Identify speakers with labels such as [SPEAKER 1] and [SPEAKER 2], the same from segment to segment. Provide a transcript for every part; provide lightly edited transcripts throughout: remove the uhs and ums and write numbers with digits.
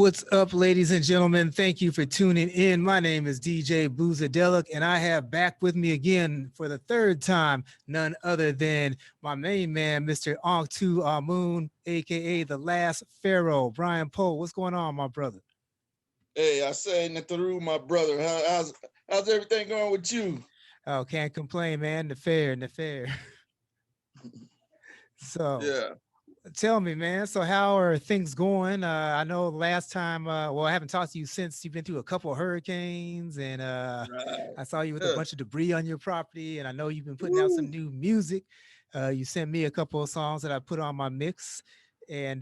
[SPEAKER 1] What's up, ladies and gentlemen? Thank you for tuning in. My name is DJ Boozadelic, and I have back with me again for the third time, none other than my main man, Mr. Unk Tu, Aumun, aka The Last Pharaoh. Brian Poe, what's going on, my brother?
[SPEAKER 2] Hey, I say Nataru, my brother. How's everything going with you?
[SPEAKER 1] Oh, can't complain, man. The fair. So,
[SPEAKER 2] Yeah.
[SPEAKER 1] tell me, man. So, how are things going? I know last time, well, I haven't talked to you since you've been through a couple of hurricanes, and
[SPEAKER 2] Right.
[SPEAKER 1] I saw you with a
[SPEAKER 2] Yeah.
[SPEAKER 1] bunch of debris on your property, and I know you've been putting out some
[SPEAKER 2] Woo.
[SPEAKER 1] new music. You sent me a couple of songs that I put on my mix, and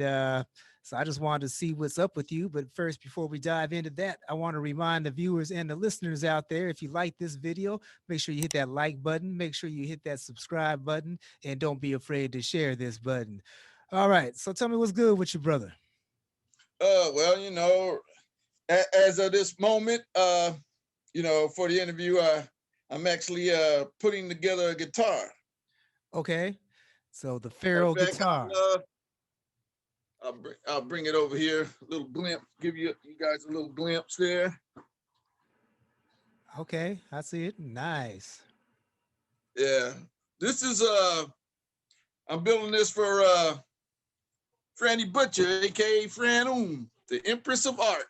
[SPEAKER 1] so I just wanted to see what's up with you. But first, before we dive into that, I want to remind the viewers and the listeners out there, if you like this video, make sure you hit that like button, make sure you hit that subscribe button, and don't be afraid to share this button. All right. So tell me what's good with your brother.
[SPEAKER 2] Well, as of this moment, for the interview, I'm actually putting together a guitar.
[SPEAKER 1] Okay. So the
[SPEAKER 2] Matter of
[SPEAKER 1] Pharaoh
[SPEAKER 2] fact,
[SPEAKER 1] guitar.
[SPEAKER 2] I'll bring it over here. A little glimpse, give you guys a little glimpse there.
[SPEAKER 1] Okay. I see it. Nice.
[SPEAKER 2] Yeah. This is I'm building this for Franny Butcher, aka Fran the Empress of Art.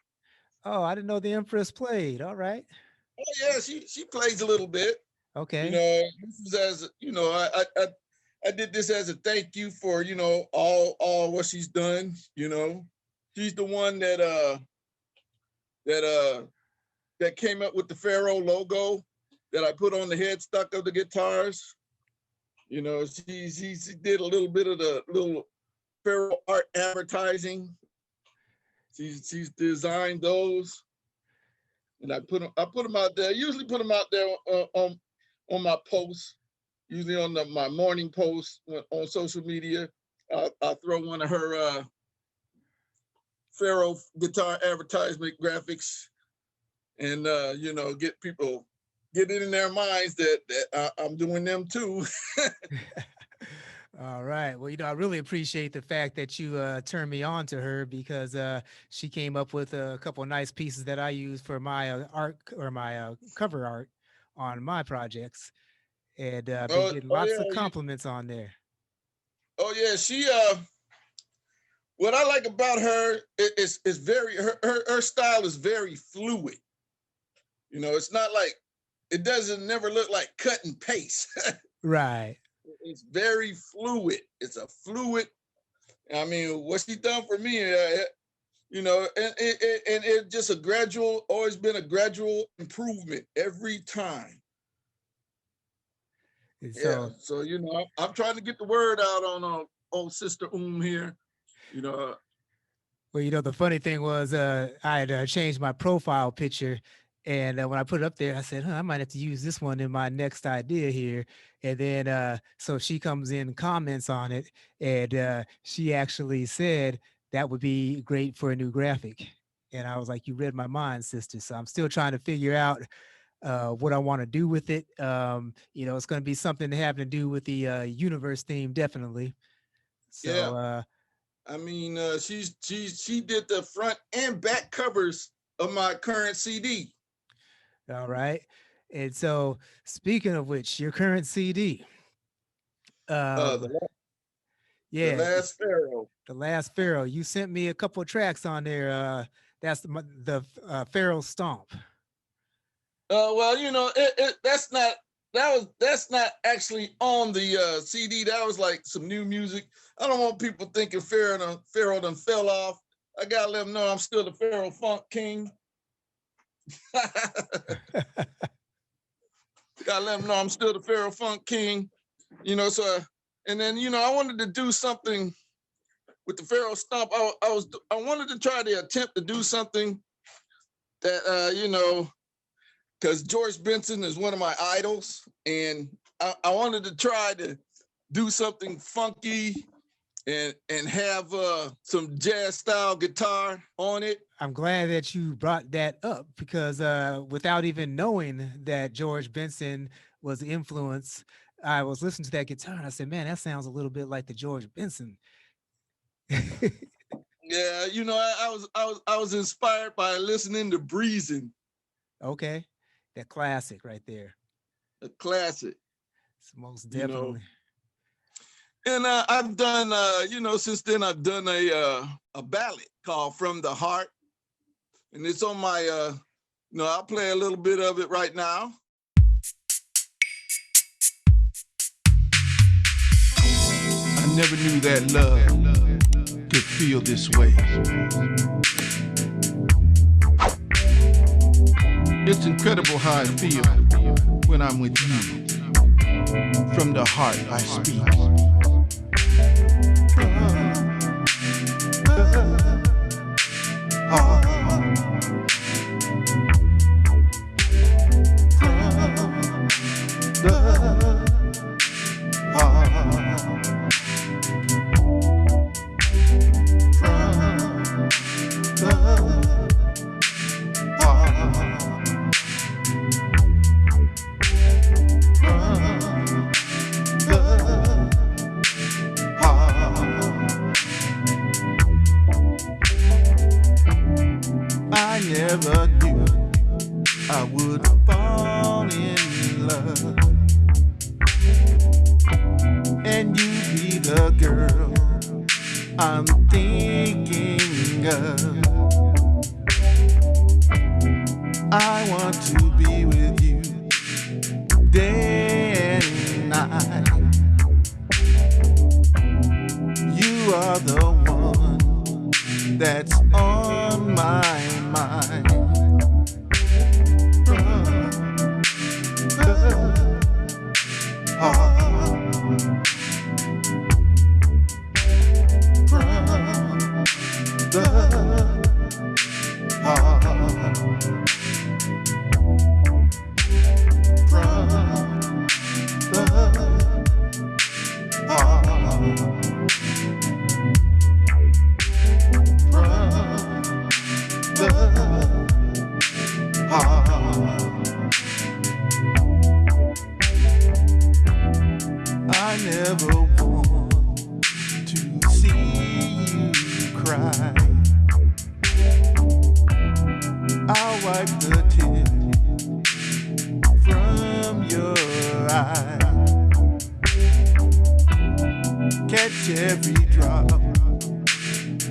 [SPEAKER 1] Oh, I didn't know the Empress played. All right.
[SPEAKER 2] Oh yeah, she plays a little bit.
[SPEAKER 1] Okay.
[SPEAKER 2] This is as I did this as a thank you for all what she's done. She's the one that came up with the Pharaoh logo that I put on the headstock of the guitars. She did a little bit of the little Pharaoh art advertising. She's designed those, and I put them out there. I usually put them out there on my posts, usually on my morning posts on social media. I'll throw one of her Pharaoh guitar advertisement graphics, and get it in their minds that I'm doing them too.
[SPEAKER 1] All right. Well, I really appreciate the fact that you turned me on to her because she came up with a couple of nice pieces that I use for my art or my cover art on my projects, and been
[SPEAKER 2] Oh,
[SPEAKER 1] getting
[SPEAKER 2] oh
[SPEAKER 1] lots of
[SPEAKER 2] yeah,
[SPEAKER 1] compliments on there.
[SPEAKER 2] oh yeah. She what I like about her is very her style is very fluid. It's not like it doesn't never look like cut and paste.
[SPEAKER 1] Right.
[SPEAKER 2] It's very fluid. It's a fluid. I mean, what she done for me, and it just always been a gradual improvement every time.
[SPEAKER 1] And
[SPEAKER 2] Yeah.
[SPEAKER 1] so,
[SPEAKER 2] So I'm trying to get the word out on old sister here. You know,
[SPEAKER 1] well, the funny thing was, I had changed my profile picture, and when I put it up there, I said, "Huh, I might have to use this one in my next idea here." And then, so she comes in, comments on it, and she actually said that would be great for a new graphic. And I was like, "You read my mind, sister." So I'm still trying to figure out what I want to do with it. It's going to be something having to do with the universe theme, definitely.
[SPEAKER 2] yeah.
[SPEAKER 1] So,
[SPEAKER 2] I mean, she did the front and back covers of my current CD.
[SPEAKER 1] all right. And so, speaking of which, your current CD, um,
[SPEAKER 2] The the
[SPEAKER 1] yeah,
[SPEAKER 2] last Pharaoh.
[SPEAKER 1] the Last Pharaoh. You sent me a couple of tracks on there. That's the Pharaoh Stomp.
[SPEAKER 2] Well, that's not actually on the CD. That was like some new music. I don't want people thinking Pharaoh done fell off. I gotta let them know I'm still the Pharaoh Funk King. Gotta let them know I'm still the Pharaoh Funk King. So and then I wanted to do something with the Pharaoh Stomp. I wanted to try to attempt to do something that because George Benson is one of my idols, and I wanted to try to do something funky and have some jazz style guitar on it.
[SPEAKER 1] I'm glad that you brought that up because without even knowing that George Benson was the influence, I was listening to that guitar and I said, man, that sounds a little bit like the George Benson.
[SPEAKER 2] Yeah, you know, I was inspired by listening to Breezing,
[SPEAKER 1] Okay, that classic right there.
[SPEAKER 2] a classic,
[SPEAKER 1] It's most
[SPEAKER 2] you know.
[SPEAKER 1] definitely.
[SPEAKER 2] And I've done, you know, since then I've done a ballad called "From the Heart," and it's on my, you know, I'll play a little bit of it right now.
[SPEAKER 3] I never knew that love could feel this way. It's incredible how I feel when I'm with you. From the heart I speak. I never knew I would fall in love, and you be the girl I'm thinking of. I want to be with you day and night. You are the one that's on my mind. I never want to see you cry. I'll wipe the tears from your eye. Catch every drop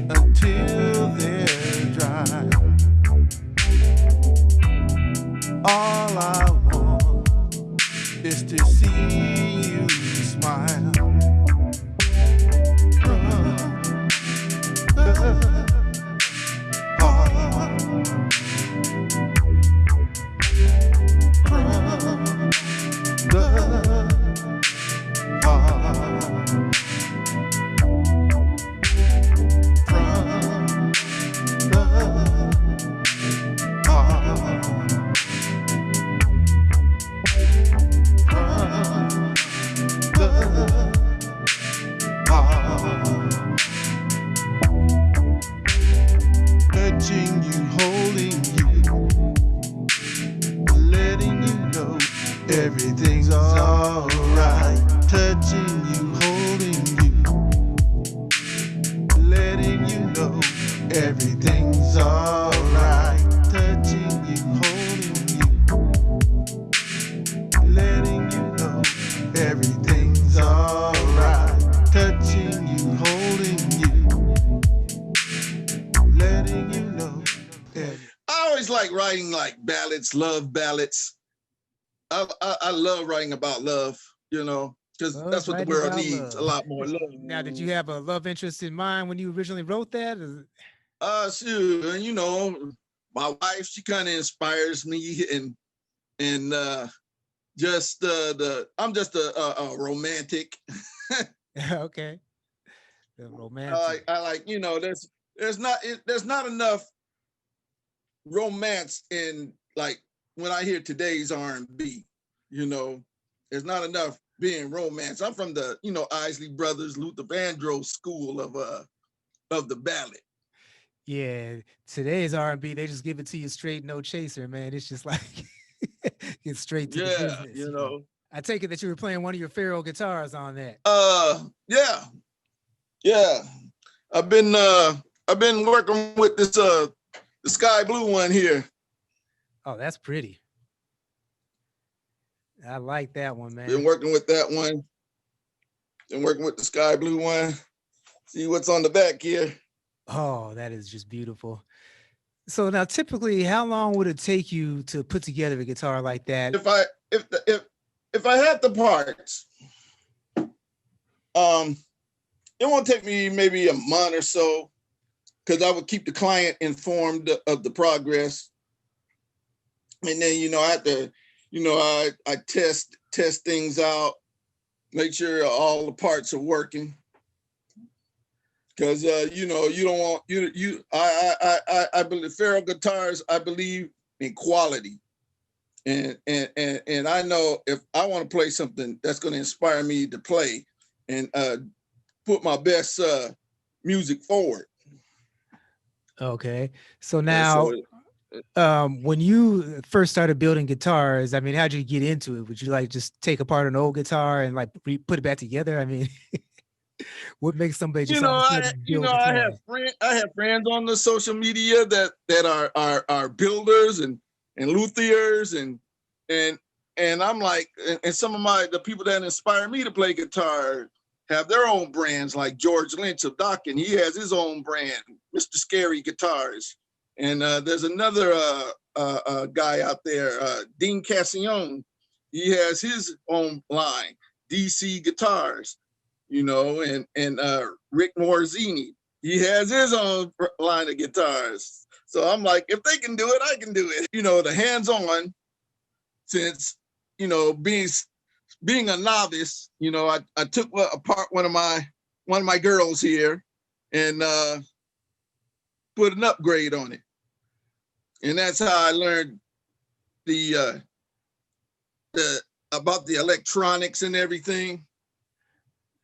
[SPEAKER 3] until they're dry. All I want is to see you smile. Touching you, holding you, letting you know everything's alright. Touching you, holding you, letting you know everything's alright. Touching you, holding you, letting you know everything's alright. Touching you, holding you, letting you know.
[SPEAKER 2] I always like writing like ballads, love ballads. I love writing about love, you know, because that's what the
[SPEAKER 1] Writing
[SPEAKER 2] world
[SPEAKER 1] about
[SPEAKER 2] needs, a
[SPEAKER 1] love.
[SPEAKER 2] lot more love.
[SPEAKER 1] Now, did you have a love interest in mind when you originally wrote that?
[SPEAKER 2] Shoot, and you know, my wife, she kind of inspires me, and just I'm just a romantic.
[SPEAKER 1] Okay, the romantic.
[SPEAKER 2] I like, you know, there's not enough romance in, like, when I hear today's R&B, you know, there's not enough being romance. I'm from the, you know, Isley Brothers, Luther Vandross school of the ballad.
[SPEAKER 1] Yeah, today's R&B, they just give it to you straight, no chaser, man. It's just like get straight to the
[SPEAKER 2] Yeah,
[SPEAKER 1] business.
[SPEAKER 2] you
[SPEAKER 1] You know,
[SPEAKER 2] know.
[SPEAKER 1] I take it that you were playing one of your Pharaoh guitars on that.
[SPEAKER 2] Yeah, yeah. I've been I've been working with this the sky blue one here.
[SPEAKER 1] Oh, that's pretty. I like that one, man.
[SPEAKER 2] Been working with that one. Been working with the sky blue one. See what's on the back here.
[SPEAKER 1] Oh, that is just beautiful. So now, typically, how long would it take you to put together a guitar like that?
[SPEAKER 2] If I had the parts, it won't take me maybe a month or so, because I would keep the client informed of the progress. And then, you know, I have to, you know, I test things out, make sure all the parts are working. Because you know, you don't want I believe Pharaoh guitars, I believe in quality. And I know if I want to play something that's going to inspire me to play and put my best music forward.
[SPEAKER 1] Okay. So now, when you first started building guitars, I mean, how'd you get into it? Would you like just take apart an old guitar and like put it back together? I mean, what makes somebody just all of a sudden build guitars?
[SPEAKER 2] I have friends on the social media that are builders and luthiers and I'm like, and some of the people that inspire me to play guitar have their own brands, like George Lynch of Dockin. He has his own brand, Mr. Scary Guitars. And there's another guy out there, Dean Cassione. He has his own line, DC Guitars, you know, and Rick Morzini. He has his own line of guitars. So I'm like, if they can do it, I can do it. You know, the hands-on, since, you know, being a novice, you know, I took apart one of my girls here and put an upgrade on it. And that's how I learned the about the electronics and everything.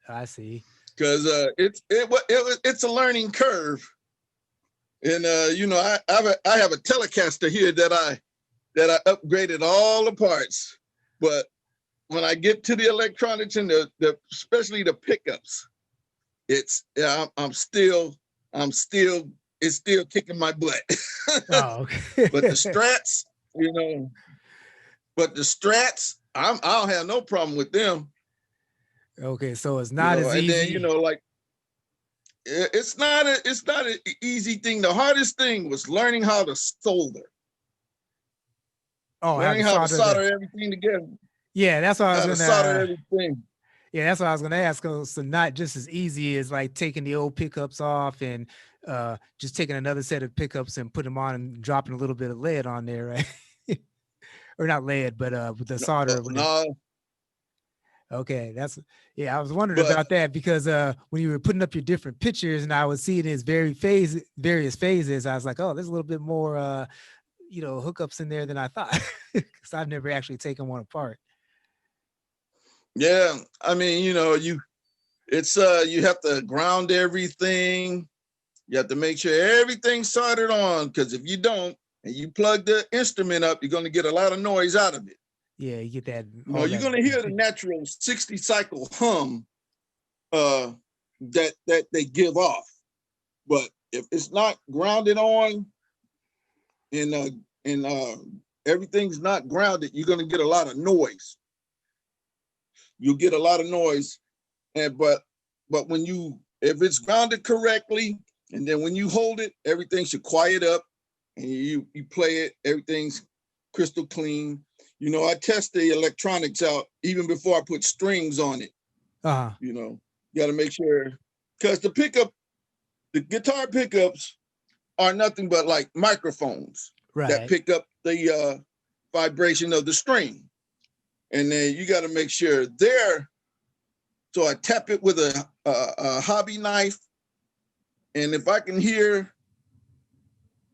[SPEAKER 1] I see.
[SPEAKER 2] Because it's a learning curve. And you know, I have a Telecaster here that I upgraded all the parts. But when I get to the electronics and the especially the pickups, it's it's still kicking my butt.
[SPEAKER 1] Oh, okay.
[SPEAKER 2] But the Strats, you know, I don't have no problem with them.
[SPEAKER 1] Okay, so it's not as easy.
[SPEAKER 2] And then, you know, like it's not an easy thing. The hardest thing was learning how to solder.
[SPEAKER 1] Oh,
[SPEAKER 2] learning how to solder everything together.
[SPEAKER 1] Yeah, that's what I was gonna
[SPEAKER 2] solder everything.
[SPEAKER 1] Yeah, that's what I was gonna ask. So not just as easy as like taking the old pickups off and just taking another set of pickups and putting them on and dropping a little bit of lead on there, right? Or not lead, but with the solder.
[SPEAKER 2] No.
[SPEAKER 1] Okay, I was wondering about that because when you were putting up your different pictures and I was seeing his various phases, I was like, oh, there's a little bit more you know, hookups in there than I thought, because I've never actually taken one apart.
[SPEAKER 2] Yeah, I mean, you know, you have to ground everything. You have to make sure everything's soldered on, because if you don't and you plug the instrument up, you're going to get a lot of noise out of it.
[SPEAKER 1] Yeah, you get that.
[SPEAKER 2] You know, you're going to hear the natural 60 cycle hum that they give off. But if it's not grounded on and everything's not grounded, you're going to get a lot of noise. You'll get a lot of noise. But if it's grounded correctly, and then when you hold it, everything should quiet up, and you play it, everything's crystal clean. You know, I test the electronics out even before I put strings on it. You know, you got to make sure, because the guitar pickups are nothing but like microphones that pick up the vibration of the string. And then you got to make sure so I tap it with a hobby knife. And if I can hear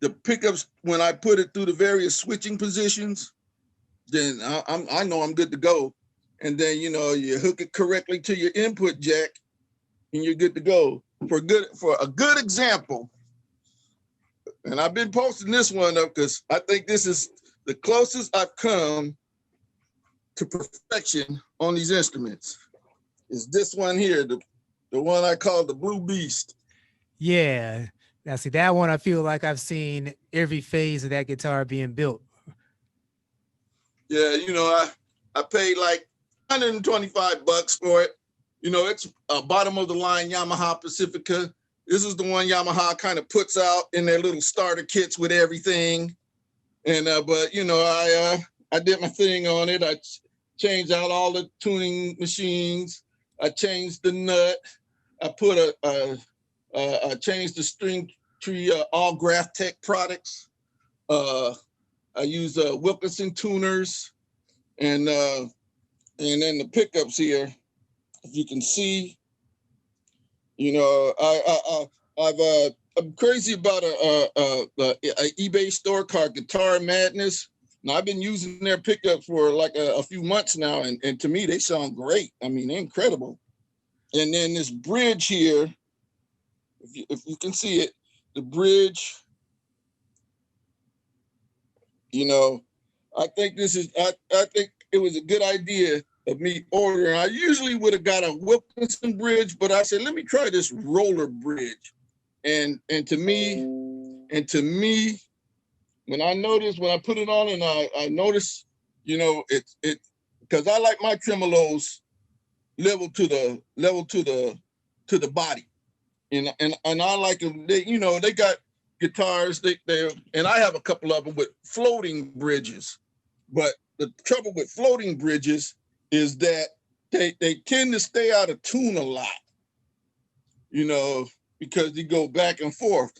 [SPEAKER 2] the pickups when I put it through the various switching positions, then I know I'm good to go. And then, you know, you hook it correctly to your input jack and you're good to go. For a good example, and I've been posting this one up because I think this is the closest I've come to perfection on these instruments, is this one here, the one I call the Blue Beast.
[SPEAKER 1] Yeah, Now, see, that one, I feel like I've seen every phase of that guitar being built.
[SPEAKER 2] Yeah, you know, I paid like $125 for it. You know, it's a bottom of the line Yamaha Pacifica. This is the one Yamaha kind of puts out in their little starter kits with everything. And but you know, I did my thing on it. I changed out all the tuning machines. I changed the nut. I put I changed the string tree, all Graph Tech products. I use Wilkinson tuners, and then the pickups here, if you can see, you know, I'm crazy about a eBay store called Guitar Madness. Now I've been using their pickups for like a few months now, and to me they sound great. I mean, they're incredible. And then this bridge here, if you can see it, the bridge, you know, I think I think it was a good idea of me ordering. I usually would have got a Wilkinson bridge, but I said, let me try this roller bridge. And to me, when I put it on and I noticed, you know, it because I like my tremolos level to the body. And I like them. They, you know, they got guitars. They and I have a couple of them with floating bridges. But the trouble with floating bridges is that they tend to stay out of tune a lot. You know, because you go back and forth.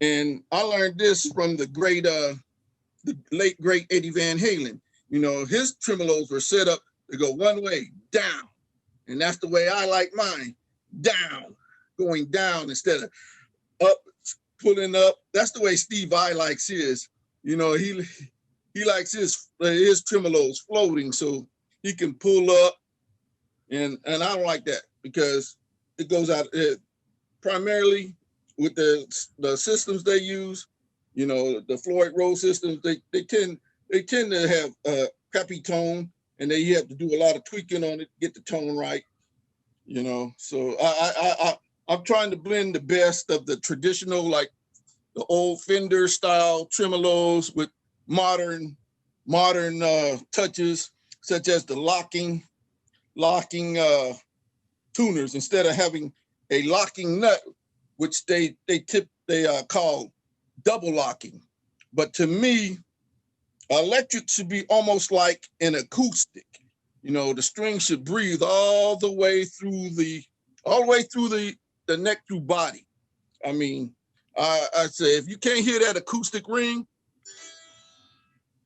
[SPEAKER 2] And I learned this from the late great Eddie Van Halen. You know, his tremolos were set up to go one way, down, and that's the way I like mine, down. Going down instead of up, pulling up. That's the way Steve Vai likes his. You know, he likes his tremolos floating so he can pull up, and I don't like that because it goes out primarily with the systems they use. You know, the Floyd Rose systems, they tend to have crappy tone, and they have to do a lot of tweaking on it to get the tone right. You know, so I'm trying to blend the best of the traditional, like the old Fender style tremolos with modern touches, such as the locking tuners, instead of having a locking nut, which they call double locking. But to me, electric should be almost like an acoustic. You know, the string should breathe all the way through the neck through body. I mean, I say if you can't hear that acoustic ring,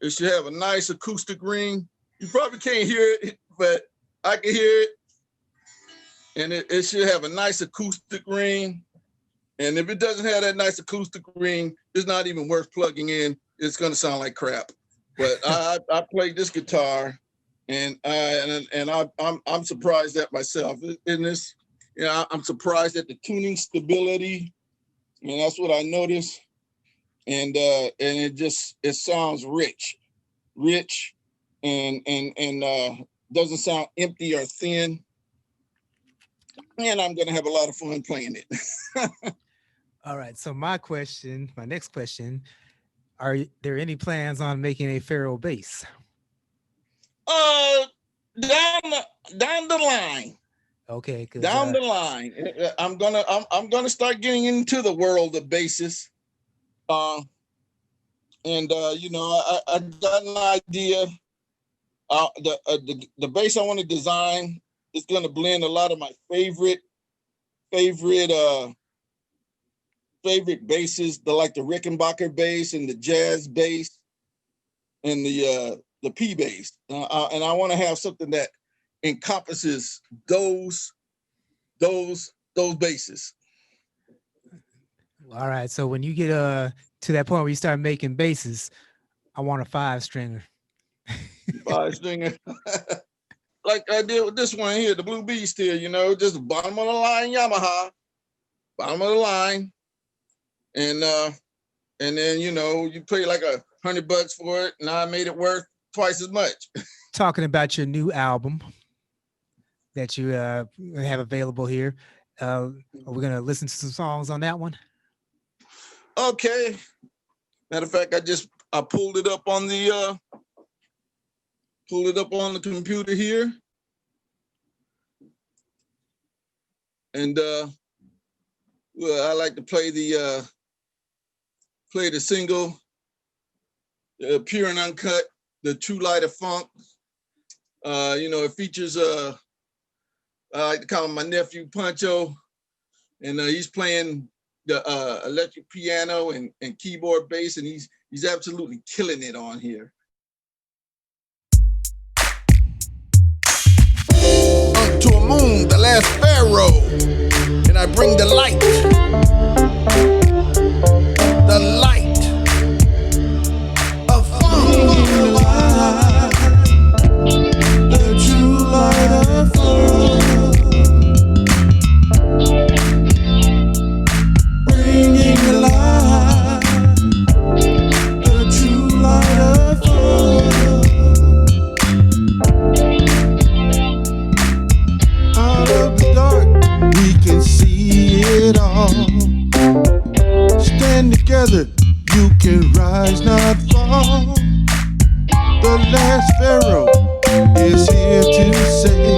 [SPEAKER 2] it should have a nice acoustic ring. You probably can't hear it, but I can hear it. And it should have a nice acoustic ring. And if it doesn't have that nice acoustic ring, it's not even worth plugging in. It's gonna sound like crap. But I played this guitar, and I'm surprised at myself in this. You know, I'm surprised at the tuning stability, and that's what I noticed. And it sounds rich, and doesn't sound empty or thin. And I'm gonna have a lot of fun playing it.
[SPEAKER 1] All right. So my next question, are there any plans on making a Pharaoh bass?
[SPEAKER 2] Down the line.
[SPEAKER 1] Okay,
[SPEAKER 2] Down the line, I'm gonna start getting into the world of basses, you know, I got an idea. The bass I want to design is gonna blend a lot of my favorite basses, like the Rickenbacker bass and the jazz bass and the P bass, and I want to have something that encompasses those basses.
[SPEAKER 1] All right. So when you get to that point where you start making basses, I want a 5-stringer.
[SPEAKER 2] 5-stringer. Like I did with this one here, the Blue Beast here, you know, just bottom of the line Yamaha, bottom of the line. And then, you know, you pay like $100 for it. Now I made it worth twice as much.
[SPEAKER 1] Talking about your new album that you have available here. Are we going to listen to some songs on that one?
[SPEAKER 2] Okay. Matter of fact, I pulled it up on the computer here. And well, I like to play the single, Pure and Uncut, The True Light of Funk. It features I like to call him my nephew Pancho, and he's playing the electric piano and keyboard bass, and he's absolutely killing it on here.
[SPEAKER 3] Unk to Aumun, the last pharaoh, and I bring the light. The light of funk. The true light of funk. Bringing the light. The true light of funk. Out of the dark, we can see it all. Stand together, you can rise, not fall. The last pharaoh is here to say,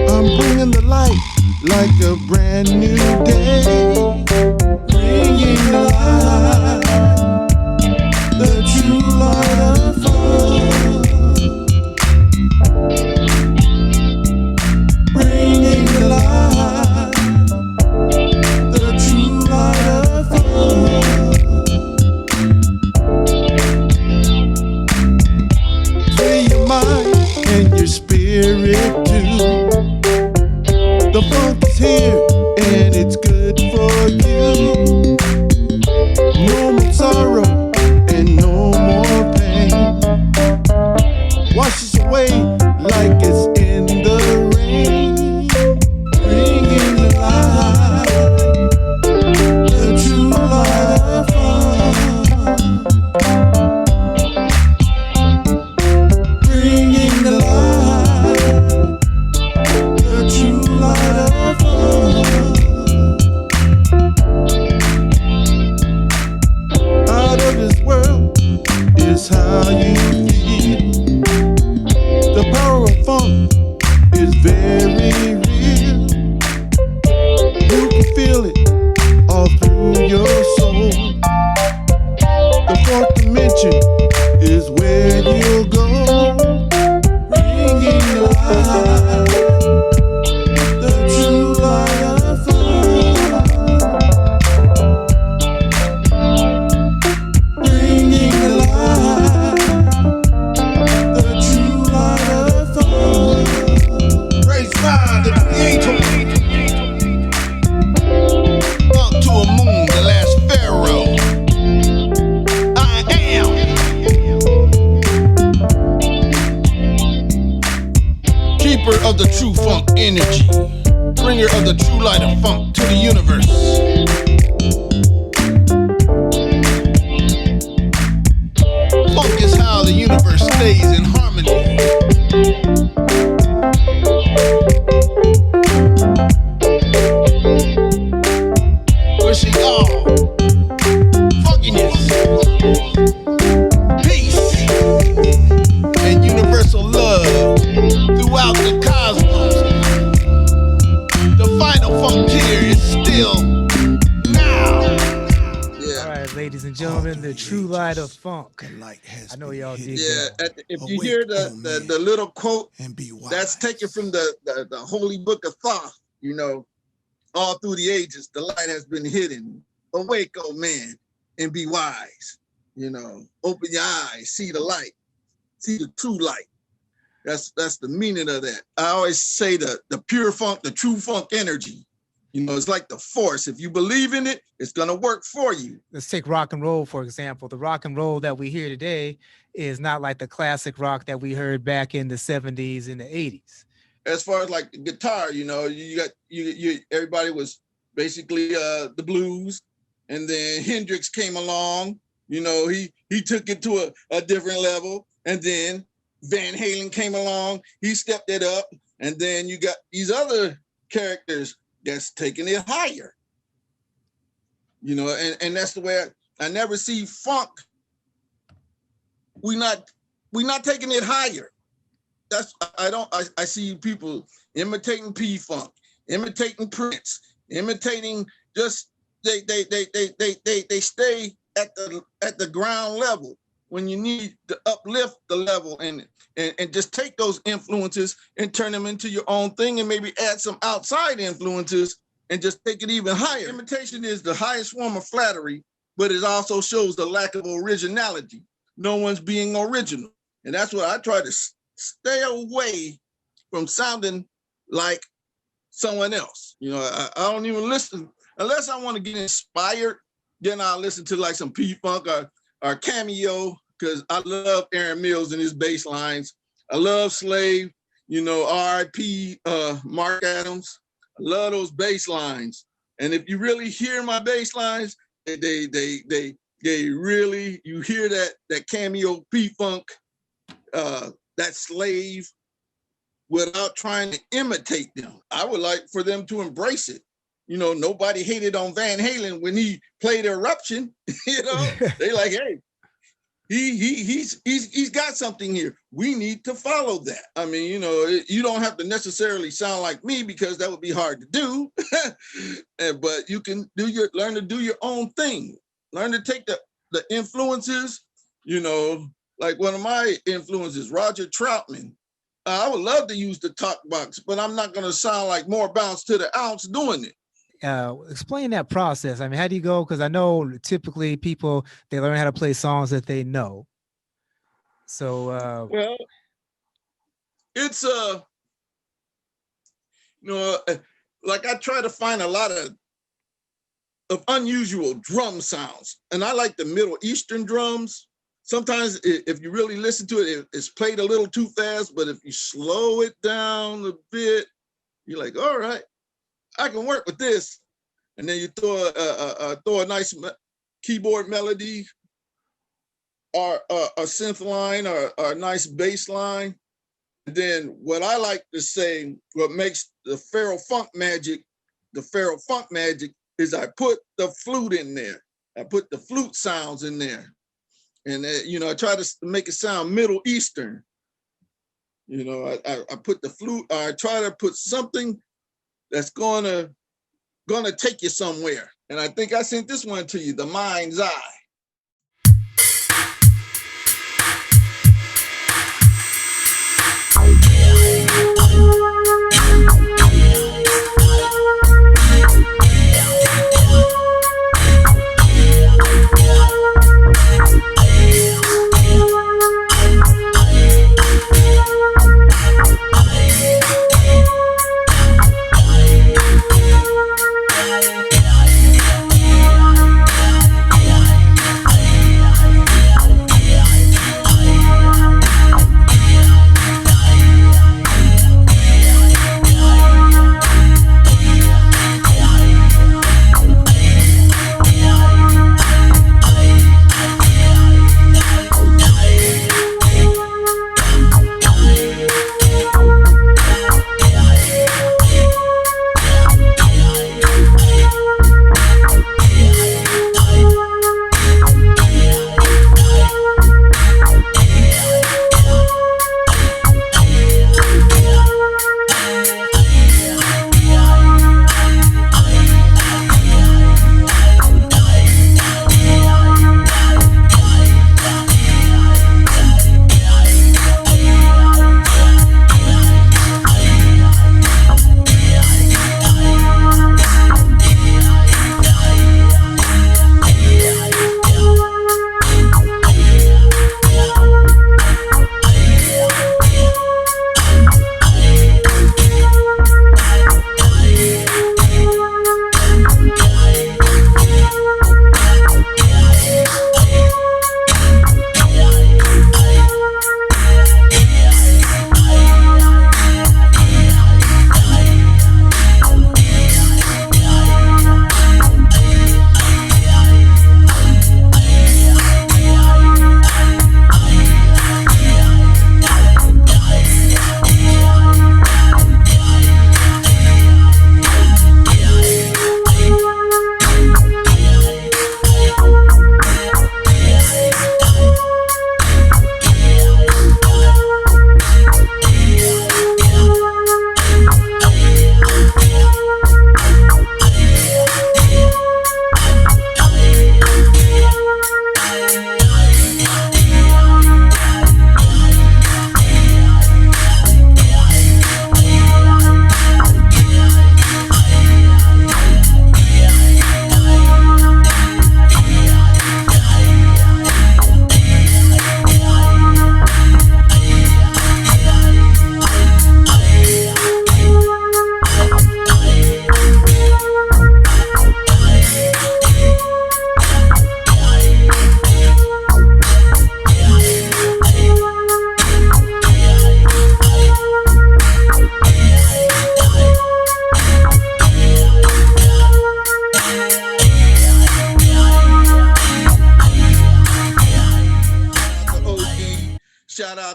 [SPEAKER 3] I'm bringing the light like a brand new day. Bringing the light, the true light of funk. Bringing the light, the true light of funk. Free your mind and your spirit too. The funk is here and it's good for you. No more sorrow and no more pain. Wash us away like it's in the rain. Bringing the light, the true light of funk. Bringing the light, the true light of funk. Out of this world is how you feel. The power of funk is very real. You can feel it all through your soul. The fourth dimension is where you'll go. Bringing the light, the true light of funk. Bringing the light, the true light of funk. Praise God, the creator. Unk to Aumun, the last pharaoh. I am. Keeper of the true funk energy. Bringer of the true light of funk to the universe. Funk is how the universe stays in harmony. Wishing all funkiness, peace, and universal love throughout the cosmos. The final frontier is still now.
[SPEAKER 2] Yeah.
[SPEAKER 1] All right, ladies and gentlemen, the true light of funk. I know y'all dig
[SPEAKER 2] Yeah.
[SPEAKER 1] that.
[SPEAKER 2] If you hear the little quote,
[SPEAKER 3] And be wise.
[SPEAKER 2] that's taken from the holy book of Thoth, all through the ages, the light has been hidden. Awake, oh man, and be wise. Open your eyes, see the light, see the true light. That's the meaning of that. I always say the pure funk, the true funk energy. It's like the force. If you believe in it, it's gonna work for you.
[SPEAKER 1] Let's take rock and roll, for example. The rock and roll that we hear today is not like the classic rock that we heard back in the 70s and the 80s.
[SPEAKER 2] As far as like the guitar, you got everybody was basically the blues, and then Hendrix came along. He took it to a different level, and then Van Halen came along. He stepped it up, and then you got these other characters that's taking it higher. you know, and that's the way I never see funk. We're not taking it higher. That's I see people imitating P-Funk, imitating Prince, imitating just they stay at the ground level when you need to uplift the level and just take those influences and turn them into your own thing and maybe add some outside influences and just take it even higher. Imitation is the highest form of flattery, but it also shows the lack of originality. No one's being original. And that's what I try to stay away from sounding like someone else. You know, I don't even listen unless I want to get inspired. Then I'll listen to like some P-Funk or Cameo, because I love Aaron Mills and his bass lines. I love Slave, you know, R.I.P. Mark Adams. I love those bass lines. And if you really hear my bass lines, they really, you hear that Cameo P-Funk, that Slave, without trying to imitate them. I would like for them to embrace it. You know, nobody hated on Van Halen when he played Eruption. You know, they like, hey, he's got something here. We need to follow that. I mean, you know, you don't have to necessarily sound like me because that would be hard to do. But you can learn to do your own thing. Learn to take the influences, you know, like one of my influences, Roger Troutman. I would love to use the talk box, but I'm not going to sound like More Bounce to the Ounce doing it.
[SPEAKER 1] Explain that process. I mean, how do you go? Because I know typically people, they learn how to play songs that they know. So,
[SPEAKER 2] well, it's you know, like I try to find a lot of unusual drum sounds, and I like the Middle Eastern drums. Sometimes if you really listen to it, it's played a little too fast, but if you slow it down a bit, you're like, all right, I can work with this. And then you throw a nice keyboard melody or a synth line or a nice bass line. And then what I like to say, what makes the Pharaoh Funk magic is I put the flute in there. I put the flute sounds in there. And, you know, I try to make it sound Middle Eastern. You know, I put the flute, I try to put something that's gonna take you somewhere. And I think I sent this one to you, The Mind's Eye.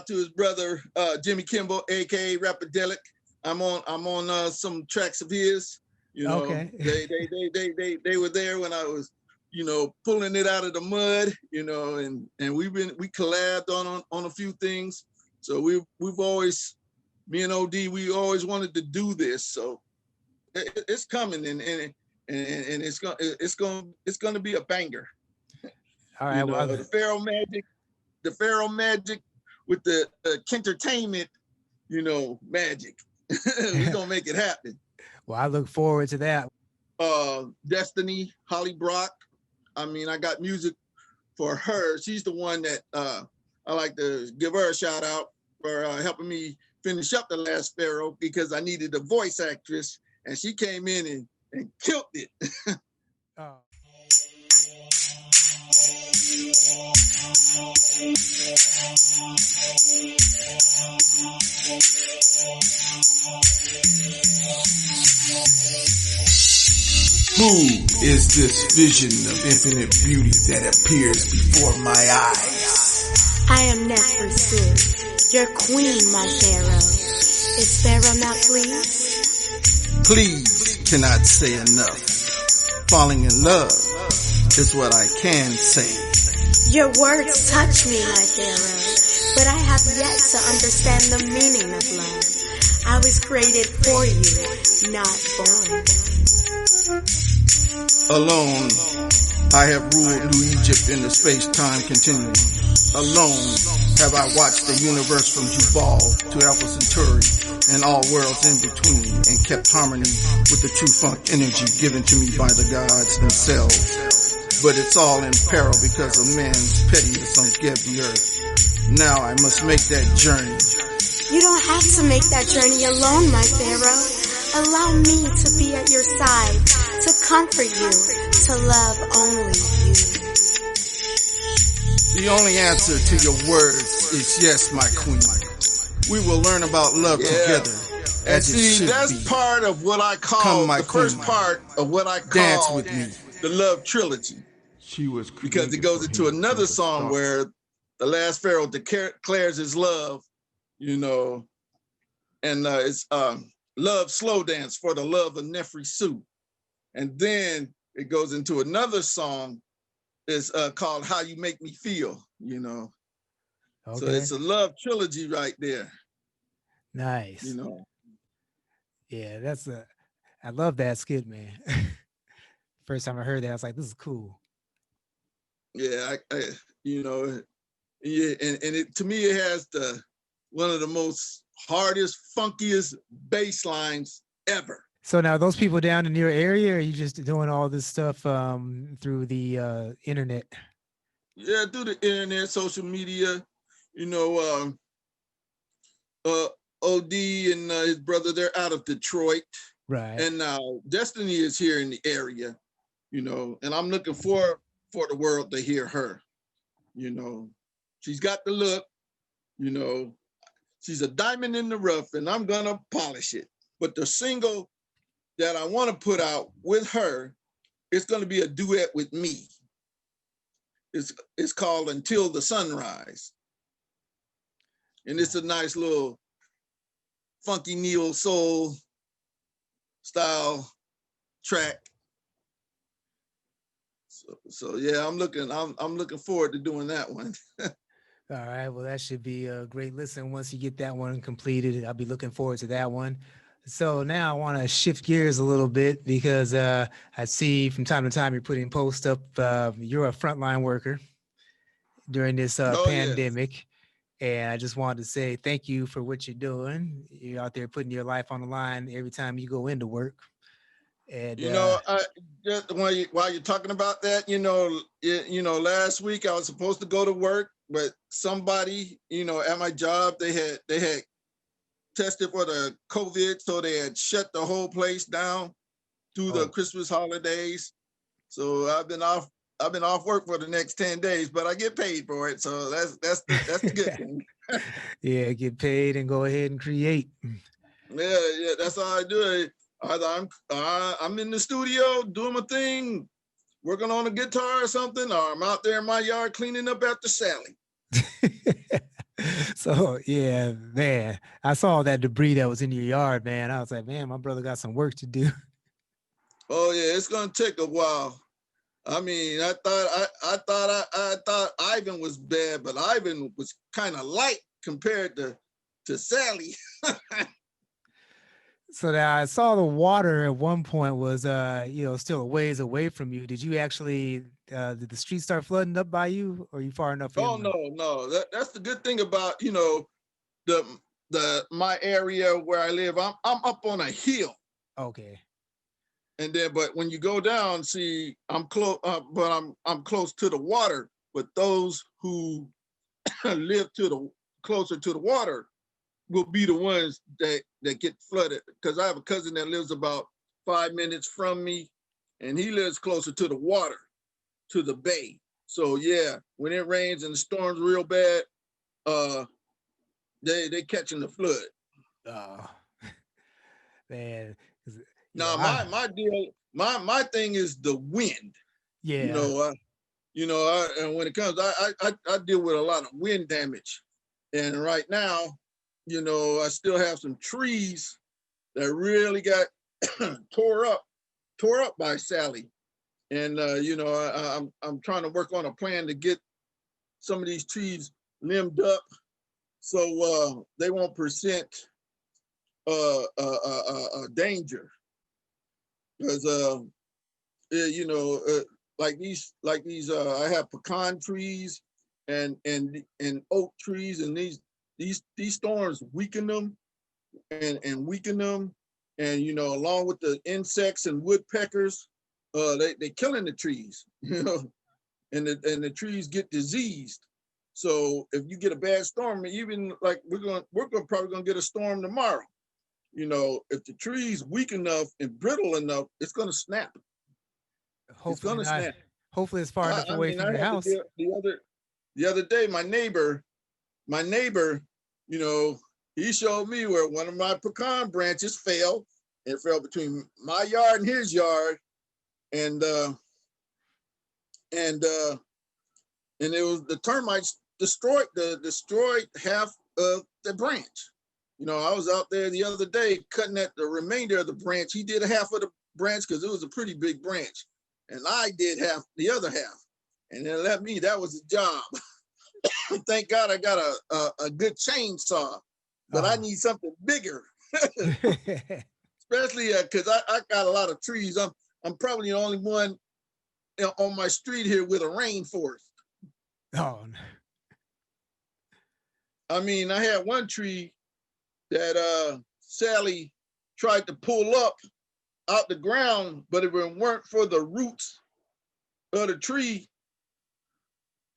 [SPEAKER 2] out to his brother Jimmy Kimball, aka Rapadelic. I'm on some tracks of his. You know,
[SPEAKER 1] Okay.
[SPEAKER 2] they were there when I was, you know, pulling it out of the mud. You know, and we collabed on a few things. So we've always, me and OD, we always wanted to do this. So it's coming, and it's going to be a banger.
[SPEAKER 1] All right.
[SPEAKER 2] You know,
[SPEAKER 1] Well,
[SPEAKER 2] the Pharaoh magic with the entertainment, you know, magic. We're gonna make it happen.
[SPEAKER 1] well, I look forward to that.
[SPEAKER 2] Destiny, Holly Brock. I mean, I got music for her. She's the one that I like to give her a shout out for helping me finish up The Last Pharaoh, because I needed a voice actress, and she came in and killed it.
[SPEAKER 1] Oh.
[SPEAKER 3] Who is this vision of infinite beauty that appears before my eyes?
[SPEAKER 4] I am Nefersu, your queen, my Pharaoh. Is Pharaoh not pleased?
[SPEAKER 3] Please cannot say enough. Falling in love is what I can say.
[SPEAKER 4] Your words touch me, my Pharaoh, but I have yet to understand the meaning of love. I was created for you, not born.
[SPEAKER 3] Alone, I have ruled New Egypt in the space-time continuum. Alone have I watched the universe from Jubal to Alpha Centauri and all worlds in between, and kept harmony with the true funk energy given to me by the gods themselves. But it's all in peril because of man's pettiness on Geb the earth. Now I must make that journey.
[SPEAKER 4] You don't have to make that journey alone, my Pharaoh. Allow me to be at your side, to comfort you, to love only you.
[SPEAKER 3] The only answer to your words is yes, my queen. We will learn about love together.
[SPEAKER 2] And
[SPEAKER 3] As
[SPEAKER 2] see,
[SPEAKER 3] it should
[SPEAKER 2] that's
[SPEAKER 3] be.
[SPEAKER 2] part of what I call
[SPEAKER 3] Come, my
[SPEAKER 2] the first
[SPEAKER 3] queen.
[SPEAKER 2] part of what I call
[SPEAKER 3] Dance with me.
[SPEAKER 2] the love trilogy,
[SPEAKER 3] She was
[SPEAKER 2] because it goes into another song where the last pharaoh declares his love, you know, and it's love slow dance for the love of Nefersu. And then it goes into another song that's called How You Make Me Feel, you know.
[SPEAKER 1] Okay.
[SPEAKER 2] So it's a love trilogy right there,
[SPEAKER 1] Nice.
[SPEAKER 2] you know.
[SPEAKER 1] Yeah, I love that skit, man. First time I heard that, I was like, this is cool.
[SPEAKER 2] Yeah, I you know, yeah, and it, to me, it has one of the most hardest, funkiest bass lines ever.
[SPEAKER 1] So now those people down in your area, or are you just doing all this stuff through the internet?
[SPEAKER 2] Yeah, through the internet, social media, you know, OD and his brother, they're out of Detroit.
[SPEAKER 1] Right.
[SPEAKER 2] And now Destiny is here in the area, you know, and I'm looking for the world to hear her. You know, she's got the look, you know, she's a diamond in the rough, and I'm gonna polish it. But the single that I want to put out with her, it's gonna be a duet with me. It's called Until the Sunrise. And it's a nice little funky neo soul style track. So yeah, I'm looking forward to doing that one.
[SPEAKER 1] All right. Well, that should be a great listen. Once you get that one completed, I'll be looking forward to that one. So now I want to shift gears a little bit, because I see from time to time you're putting posts up. You're a frontline worker during this pandemic. And I just wanted to say thank you for what you're doing. You're out there putting your life on the line every time you go into work. And
[SPEAKER 2] you know, just while you're talking about that, you know, last week I was supposed to go to work, but somebody, you know, at my job, they had tested for the COVID, so they had shut the whole place down through the Christmas holidays. So I've been off work for the next 10 days, but I get paid for it. So that's the good thing.
[SPEAKER 1] Yeah, get paid and go ahead and create.
[SPEAKER 2] Yeah, that's how I do it. Either I'm in the studio doing my thing, working on a guitar or something, or I'm out there in my yard cleaning up after Sally.
[SPEAKER 1] So yeah, man, I saw that debris that was in your yard, man. I was like, man, my brother got some work to do.
[SPEAKER 2] Oh yeah, it's gonna take a while. I mean, I thought Ivan was bad, but Ivan was kind of light compared to Sally.
[SPEAKER 1] So that I saw the water at one point was still a ways away from you. Did you actually did the street start flooding up by you, or are you far enough
[SPEAKER 2] Oh
[SPEAKER 1] inland?
[SPEAKER 2] no. That's the good thing about the my area where I live. I'm up on a hill.
[SPEAKER 1] Okay.
[SPEAKER 2] And then, but when you go down, see, I'm close, but I'm close to the water. But those who live closer to the water will be the ones that get flooded. Because I have a cousin that lives about 5 minutes from me, and he lives closer to the water, to the bay. So yeah, when it rains and the storm's real bad, they catching the flood.
[SPEAKER 1] Oh man. 'Cause,
[SPEAKER 2] Now
[SPEAKER 1] I
[SPEAKER 2] my deal, my thing is the wind. You
[SPEAKER 1] yeah.
[SPEAKER 2] know, and when it comes, I deal with a lot of wind damage, and right now, I still have some trees that really got tore up by Sally, and I'm trying to work on a plan to get some of these trees limbed up so they won't present danger, because like these I have pecan trees and oak trees, and these storms weaken them and weaken them, and along with the insects and woodpeckers, they killing the trees, and the trees get diseased. So if you get a bad storm, even like probably gonna get a storm tomorrow, if the tree's weak enough and brittle enough, it's gonna snap. It's
[SPEAKER 1] Hopefully
[SPEAKER 2] gonna
[SPEAKER 1] not.
[SPEAKER 2] snap.
[SPEAKER 1] Hopefully it's far enough
[SPEAKER 2] I
[SPEAKER 1] away
[SPEAKER 2] mean,
[SPEAKER 1] from
[SPEAKER 2] I
[SPEAKER 1] your
[SPEAKER 2] had to
[SPEAKER 1] house.
[SPEAKER 2] deal the other day. My neighbor, you know, he showed me where one of my pecan branches fell. It fell between my yard and his yard, and it was the termites destroyed half of the branch. I was out there the other day cutting at the remainder of the branch. He did half of the branch because it was a pretty big branch, and I did the other half, and then let me. That was the job. Thank God I got a good chainsaw, but I need something bigger, especially because I got a lot of trees. I'm probably the only one on my street here with a rainforest.
[SPEAKER 1] Oh no.
[SPEAKER 2] I mean, I had one tree that Sally tried to pull up out the ground, but if it weren't for the roots of the tree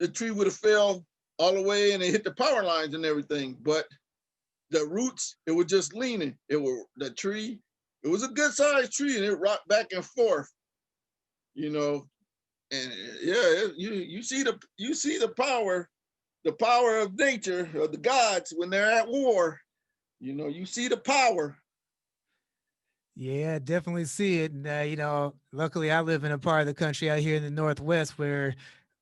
[SPEAKER 2] would have fell all the way and it hit the power lines and everything. But the roots, it was just leaning. It was a good sized tree, and it rocked back and forth, and yeah, you see the power of nature, of the gods when they're at war. You see the power.
[SPEAKER 1] Yeah, definitely see it. And luckily I live in a part of the country out here in the Northwest where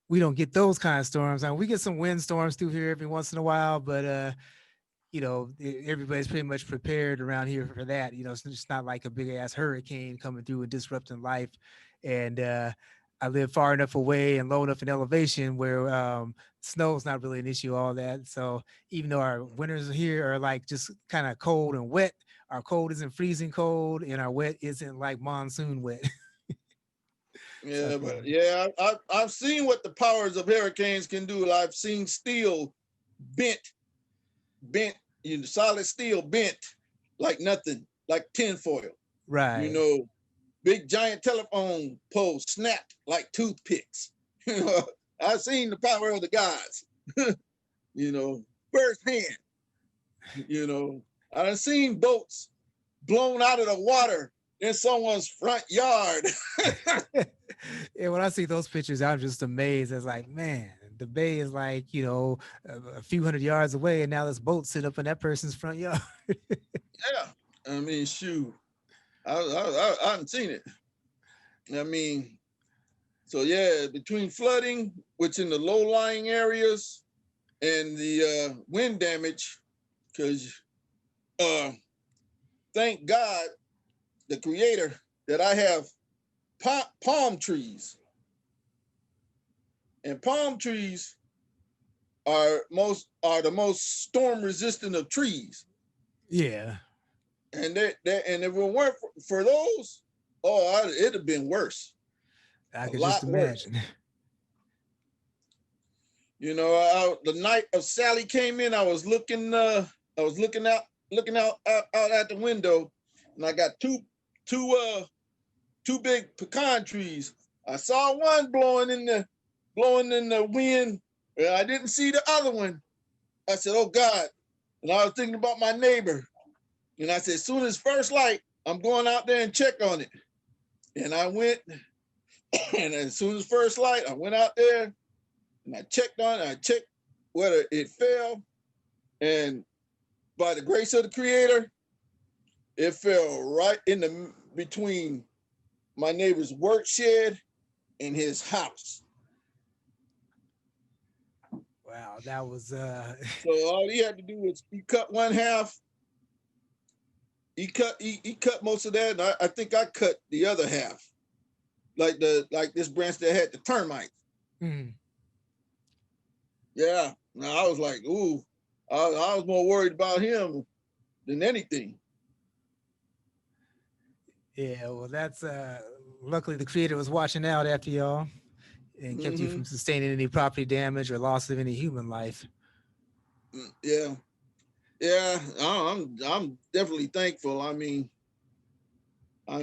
[SPEAKER 1] we don't get those kind of storms. I mean, we get some wind storms through here every once in a while, but everybody's pretty much prepared around here for that. It's just not like a big ass hurricane coming through and disrupting life. And I live far enough away and low enough in elevation where snow's not really an issue, all that. So even though our winters here are like just kind of cold and wet, our cold isn't freezing cold and our wet isn't like monsoon wet. So I
[SPEAKER 2] Yeah,
[SPEAKER 1] think,
[SPEAKER 2] but yeah, I've seen what the powers of hurricanes can do. I've seen steel bent, solid steel bent like nothing, like tinfoil.
[SPEAKER 1] right.
[SPEAKER 2] Big giant telephone poles snapped like toothpicks. I've seen the power of the gods, firsthand. I've seen boats blown out of the water in someone's front yard.
[SPEAKER 1] And when I see those pictures, I'm just amazed. It's like, man, the bay is like, a few hundred yards away, and now this boat sit up in that person's front yard.
[SPEAKER 2] Yeah, I mean, shoot, I haven't seen it. I mean, so yeah, between flooding, which in the low-lying areas, and the wind damage, because thank God, the Creator, that I have palm trees, and palm trees are the most storm resistant of trees.
[SPEAKER 1] Yeah.
[SPEAKER 2] And and if it weren't for those, it'd have been worse.
[SPEAKER 1] I
[SPEAKER 2] A
[SPEAKER 1] could
[SPEAKER 2] lot
[SPEAKER 1] just
[SPEAKER 2] worse.
[SPEAKER 1] imagine.
[SPEAKER 2] You know, the night of Sally came in, I was looking out at the window, and I got two big pecan trees. I saw one blowing in the wind, and I didn't see the other one. I said, "Oh God!" And I was thinking about my neighbor, and I said, "As soon as first light, I'm going out there and check on it." And I went, and as soon as first light, I went out there and I checked on it. I checked whether it fell, and by the grace of the Creator, it fell right in the between my neighbor's work shed and his house.
[SPEAKER 1] Wow, that was
[SPEAKER 2] So all he had to do was he cut one half. He cut most of that, and I think I cut the other half, like this branch that had the termites.
[SPEAKER 1] mm.
[SPEAKER 2] Yeah. Now I was like, ooh, I was more worried about him than anything.
[SPEAKER 1] Yeah, well, that's luckily the Creator was watching out after y'all and kept you
[SPEAKER 2] Mm-hmm.
[SPEAKER 1] from sustaining any property damage or loss of any human life.
[SPEAKER 2] Yeah. Yeah, I'm definitely thankful. I mean, but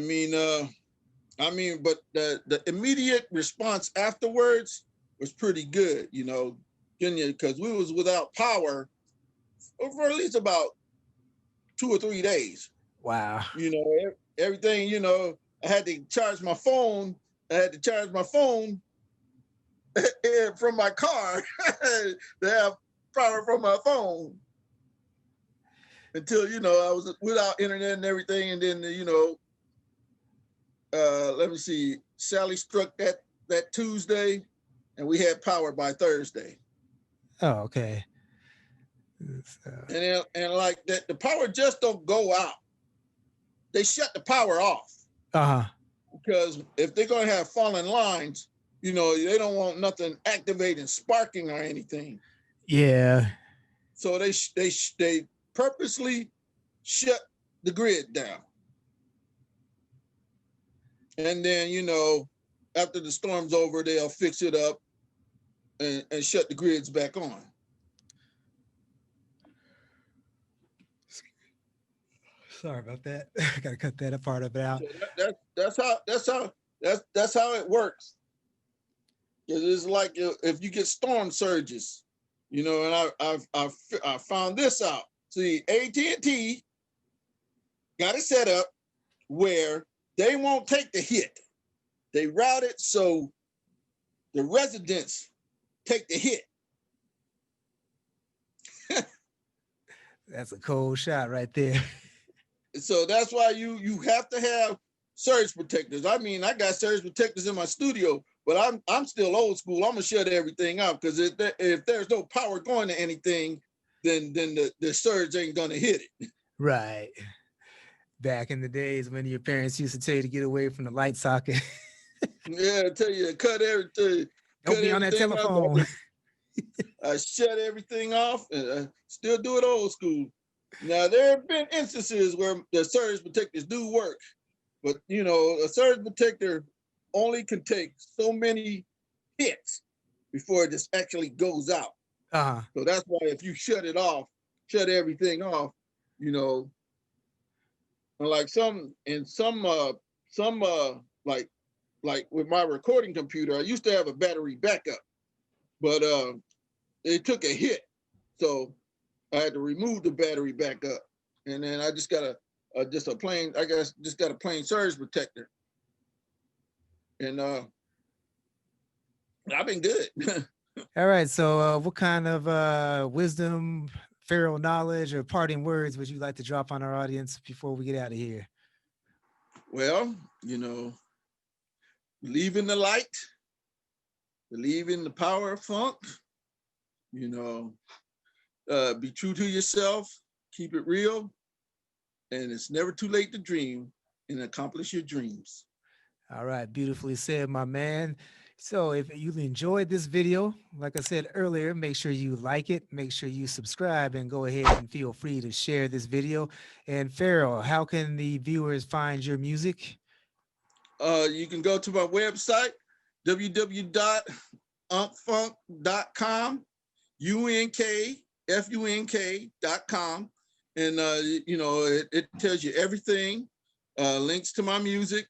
[SPEAKER 2] the immediate response afterwards was pretty good, you know, because we was without power for at least about 2 or 3 days.
[SPEAKER 1] Wow.
[SPEAKER 2] You know, everything. You know, I had to charge my phone. From my car to have power from my phone. Until, you know, I was without internet and everything, and then, you know, let me see, Sally struck that Tuesday, and we had power by Thursday.
[SPEAKER 1] Oh, okay.
[SPEAKER 2] And like that, the power just don't go out. They shut the power off.
[SPEAKER 1] Uh-huh.
[SPEAKER 2] Because if they're gonna have fallen lines, you know, they don't want nothing activating, sparking or anything.
[SPEAKER 1] Yeah.
[SPEAKER 2] So they purposely shut the grid down. And then, you know, after the storm's over, they'll fix it up and shut the grids back on.
[SPEAKER 1] Sorry about that. I gotta cut that part of it out.
[SPEAKER 2] So that's how it works. It's like if you get storm surges, you know, and I found this out. See, AT&T got it set up where they won't take the hit. They route it so the residents take the hit.
[SPEAKER 1] That's a cold shot right there.
[SPEAKER 2] So that's why you have to have surge protectors. I mean, I got surge protectors in my studio, but I'm still old school. I'm gonna shut everything out because if there's no power going to anything, then the surge ain't gonna hit it.
[SPEAKER 1] Right. Back in the days when your parents used to tell you to get away from the light socket.
[SPEAKER 2] Yeah, I tell you, cut everything.
[SPEAKER 1] Don't be on that telephone.
[SPEAKER 2] I shut everything off, and I still do it old school. Now there have been instances where the surge protectors do work, but you know, a surge protector only can take so many hits before it just actually goes out.
[SPEAKER 1] Uh-huh.
[SPEAKER 2] So that's why if you shut everything off, you know, like like with my recording computer, I used to have a battery backup, but it took a hit, so I had to remove the battery backup, and then I just got a plain surge protector, and I've been good.
[SPEAKER 1] All right. So what kind of wisdom, Pharaoh knowledge, or parting words would you like to drop on our audience before we get out of here?
[SPEAKER 2] Well, you know, believe in the light, believe in the power of funk, You know, be true to yourself, keep it real, and it's never too late to dream and accomplish your dreams.
[SPEAKER 1] All right, beautifully said, my man. So if you enjoyed this video, like I said earlier, make sure you like it, make sure you subscribe, and go ahead and feel free to share this video. And Pharaoh, how can the viewers find your music?
[SPEAKER 2] You can go to my website, www.unkfunk.com, unkfunk.com. And, you know, it tells you everything, links to my music.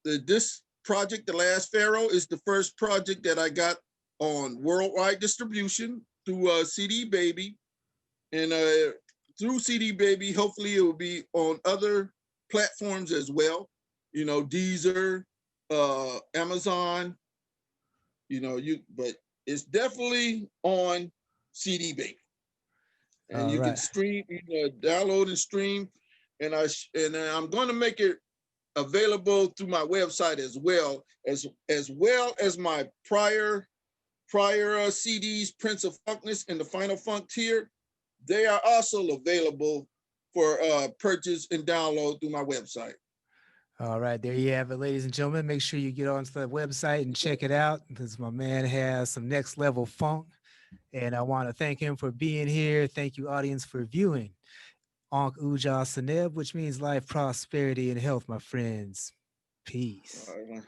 [SPEAKER 2] This project, The Last Pharaoh, is the first project that I got on worldwide distribution through CD Baby. And through CD Baby, hopefully it will be on other platforms as well. You know, Deezer, Amazon, you know, but it's definitely on CD Baby. And
[SPEAKER 1] All
[SPEAKER 2] you can
[SPEAKER 1] right.
[SPEAKER 2] stream, you know, download and stream. And I'm going to make it available through my website as well as my prior CDs, Prince of Funkness and the Final Funk Tier. They are also available for purchase and download through my website.
[SPEAKER 1] All right, there you have it, ladies and gentlemen. Make sure you get onto the website and check it out because my man has some next level funk. And I want to thank him for being here. Thank you, audience, for viewing. Unk Tu, which means life, prosperity, and health, my friends. Peace.
[SPEAKER 2] All right.